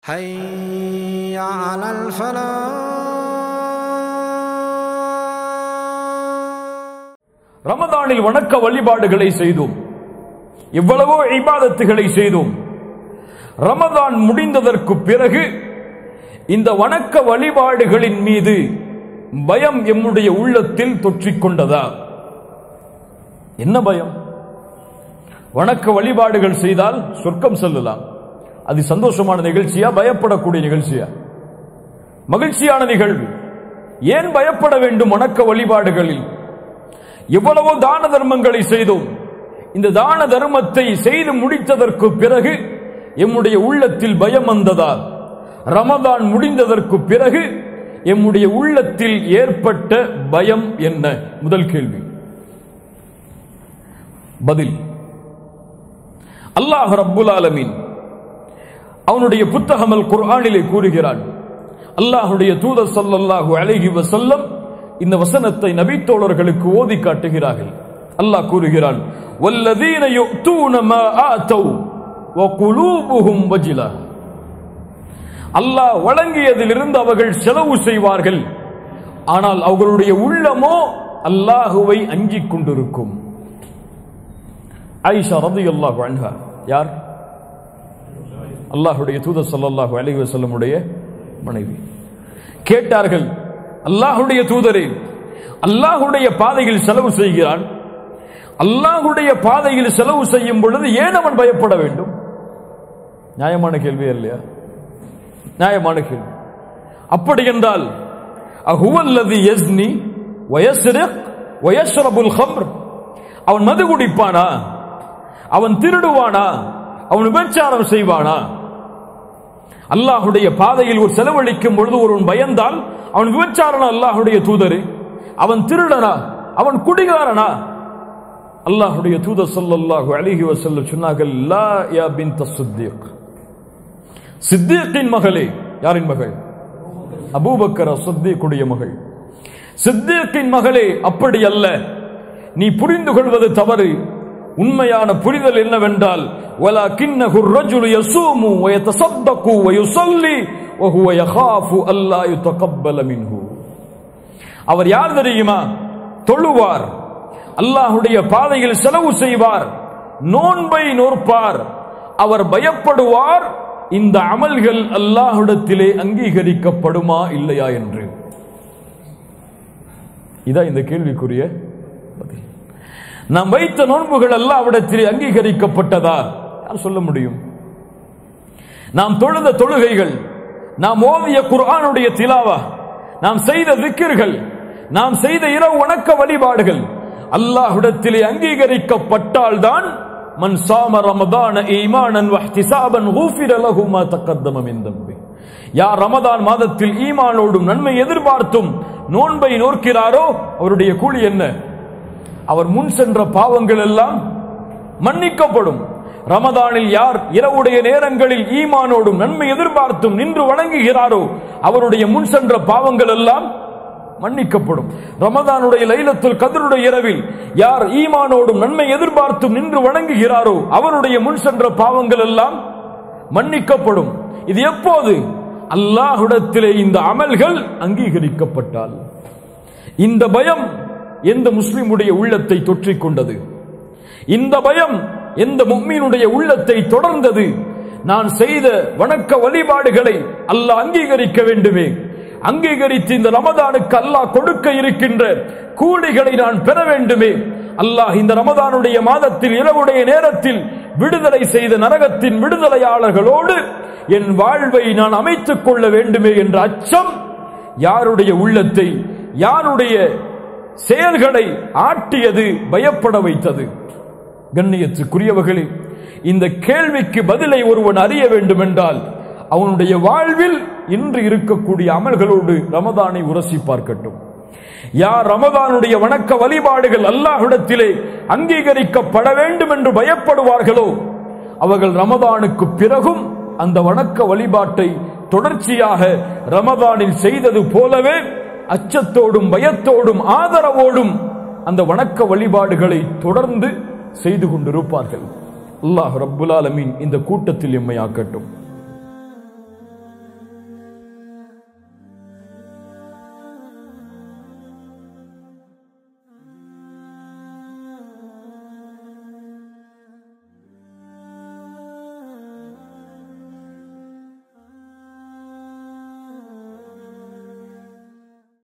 حي على الفلاح. ரமதானில் வணக்க வழிபாடுகளை செய்தோம், எவ்வளவோ இபாதத்துகளை செய்தோம். ரமதான் முடிந்ததற்கு பிறகு இந்த வணக்க வழிபாடுகளின் மீது பயம் எம்முடைய உள்ளத்தில் தொற்றிக்கொண்டதா? என்ன பயம்? வணக்க வழிபாடுகள் செய்தால் சொர்க்கம் செல்லலாம். அது சந்தோஷமான நிகழ்ச்சியா, பயப்படக்கூடிய நிகழ்ச்சியா? மகிழ்ச்சியான நிகழ்வு. ஏன் பயப்பட வேண்டும்? வணக்க வழிபாடுகளில் எவ்வளவோ தான தர்மங்களை செய்தோம். இந்த தான தர்மத்தை செய்து முடித்ததற்கு பிறகு எம்முடைய உள்ளத்தில் பயம் வந்ததா? ரமதான் முடிந்ததற்கு பிறகு எம்முடைய உள்ளத்தில் ஏற்பட்ட பயம் என்ன? முதல் கேள்வி. பதில், அல்லாஹ் ரப்புல் ஆலமீன் அவனுடைய புத்தகம் அல் குர்ஆனிலே கூறுகிறான். அல்லாஹ்வுடைய தூதர் ஸல்லல்லாஹு அலைஹி வஸல்லம் இந்த வசனத்தை நபி தோழர்களுக்கு ஓதி காட்டுகிறார்கள். அல்லாஹ் கூறுகிறான், வல்லதீன யுத்தூன மா ஆதௌ வ குலூபுஹும் வஜிலா. அல்லாஹ் வழங்கியதிலிருந்து அவர்கள் செலவு செய்வார்கள், ஆனால் அவர்களுடைய உள்ளமோ அல்லாஹுவை அஞ்சிக் கொண்டிருக்கும். ஆயிஷா ரலியல்லாஹு அன்ஹா யார்? அல்லாஹ்வுடைய தூதர் ஸல்லல்லாஹு அலைஹி வஸல்லம் உடைய மனைவி. கேட்டார்கள், அல்லாஹ்வுடைய தூதரே, அல்லாஹ்வுடைய பாதையில் செலவு செய்கிறான், அல்லாஹ்வுடைய பாதையில் செலவு செய்யும் பொழுது ஏன் அவன் பயப்பட வேண்டும்? நியாயமான கேள்வி இல்லையா? நியாயமான கேள்வி. அப்படி என்றால் அஹுவல்லதி யஸ்னி வ யஸ்ரிக் வ யஷ்ரபுல் ஹம்ர், அவன் மது குடிப்பானா? அவன் திருடுவானா? அவன் விபச்சாரம் செய்வானா? அல்லாஹ்வுடைய பாதையில் ஒரு செலவழிக்கும் பொழுது ஒருவன் பயந்தால் அவன் விபச்சாரனா? அல்லாஹ்வுடைய தூதரே, அவன் திருடனா? அவன் குடிகாரனா? அல்லாஹ்வுடைய தூதர் ஸல்லல்லாஹு அலைஹி வஸல்லம் சொன்னார்கள், லா யா பின்த சித்தீக், சித்தீக்கின் மகளே. யாரின் மகள்? அபூபக்கர் சித்தீக்குடைய மகள். சித்தீக்கின் மகளே, அப்படி அல்ல, நீ புரிந்து கொள்வது தவறு. உண்மையான புரிதல் என்னவென்றால், வலக்கின்னஹு الرجل يصوم ويتصدق ويصلي وهو يخاف الا يتقبل منه. அவர் யார் தெரியுமா? தொழுவார், அல்லாஹ்வுடைய பாதையில் செலவு செய்வார், நோன்பை நோற்பார். அவர் பயப்படுவார் இந்த அமல்கள் அல்லாஹ்விடத்திலே அங்கீகரிக்கப்படுமா இல்லையா என்று. இதான் இந்த கேள்விக்குரிய பதில். நாம் வைத்த நோன்புகள் அல்லாஹ்விடத்திலே அங்கீகரிக்கப்பட்டதா? யார் சொல்ல முடியும்? நாம் தொழுத தொழுகைகள், நாம் ஓதிய குர்ஆனுடைய திலாவா, நாம் செய்த திக்ர்கள், நாம் செய்த இரவு வணக்க வழிபாடுகள் அல்லாஹ்விடத்திலே அங்கீகரிக்கப்பட்டால்தான் மன் சாம ரமதான ஈமானன் வஹ்திசாபன் குஃபிர லஹு மா தகத்தம மின் தம்பி. யார் ரமதான் மாதத்தில் ஈமானோடும் நன்மை எதிர்பார்த்தும் நோன்பை நோக்கிறாரோ அவருடைய கூலி என்ன? அவர் முன் சென்ற பாவங்கள் எல்லாம் மன்னிக்கப்படும். ரமதானில் யார் இரவுடைய நேரங்களில் ஈமானோடும் நன்மை எதிர்பார்த்தும் நின்று வணங்குகிறாரோ அவருடைய முன் சென்ற பாவங்கள் எல்லாம் மன்னிக்கப்படும். ரமதானுடைய லைலத்துல் கத்ருடைய இரவில் யார் ஈமானோடும் நன்மை எதிர்பார்த்தும் நின்று வணங்குகிறாரோ அவருடைய முன் சென்ற பாவங்கள் எல்லாம் மன்னிக்கப்படும். இது எப்போது? அல்லாஹ்விடத்திலே இந்த அமல்கள் அங்கீகரிக்கப்பட்டால். இந்த பயம் எந்த முஸ்லிமுடைய உள்ளத்தை தொற்றிக் கொண்டது? இந்த பயம் எந்த முஃமினுடைய உள்ளத்தை தொடர்ந்தது? நான் செய்த வணக்க வழிபாடுகளை அல்லாஹ் அங்கீகரிக்க வேண்டுமே, அங்கீகரித்து இந்த ரமதானுக்கு அல்லாஹ் கொடுக்க இருக்கின்ற கூலிகளை நான் பெற வேண்டுமே, அல்லாஹ் இந்த ரமதானுடைய மாதத்தில் இரவுடைய நேரத்தில் விடுதலை செய்த நரகத்தின் விடுதலையாளர்களோடு என் வாழ்வை நான் அமைத்துக் கொள்ள வேண்டுமே என்ற அச்சம் யாருடைய உள்ளத்தை, யாருடைய செயல்களை ஆட்டியது, பயப்பட வைத்தது? கண்ணியத்துக்குரியவர்களே, இந்த கேள்விக்கு பதிலை ஒருவன் அறிய வேண்டும் என்றால் அவனுடைய வாழ்வில் இன்று இருக்கக்கூடிய அமல்களோடு ரமதானை உரசி பார்க்கட்டும். யார் ரமதானுடைய வணக்க வழிபாடுகள் அல்லாஹ்விடத்திலே அங்கீகரிக்கப்பட வேண்டும் என்று பயப்படுவார்களோ அவர்கள் ரமதானுக்கு பிறகும் அந்த வணக்க வழிபாட்டை தொடர்ச்சியாக ரமதானில் செய்தது போலவே அச்சத்தோடும் பயத்தோடும் ஆதரவோடும் அந்த வணக்க வழிபாடுகளை தொடர்ந்து செய்து கொண்டிருப்பார்கள். அல்லாஹ் ரப்புல் ஆலமீன் இந்த கூட்டத்தில் எம்மை ஆக்கட்டும்.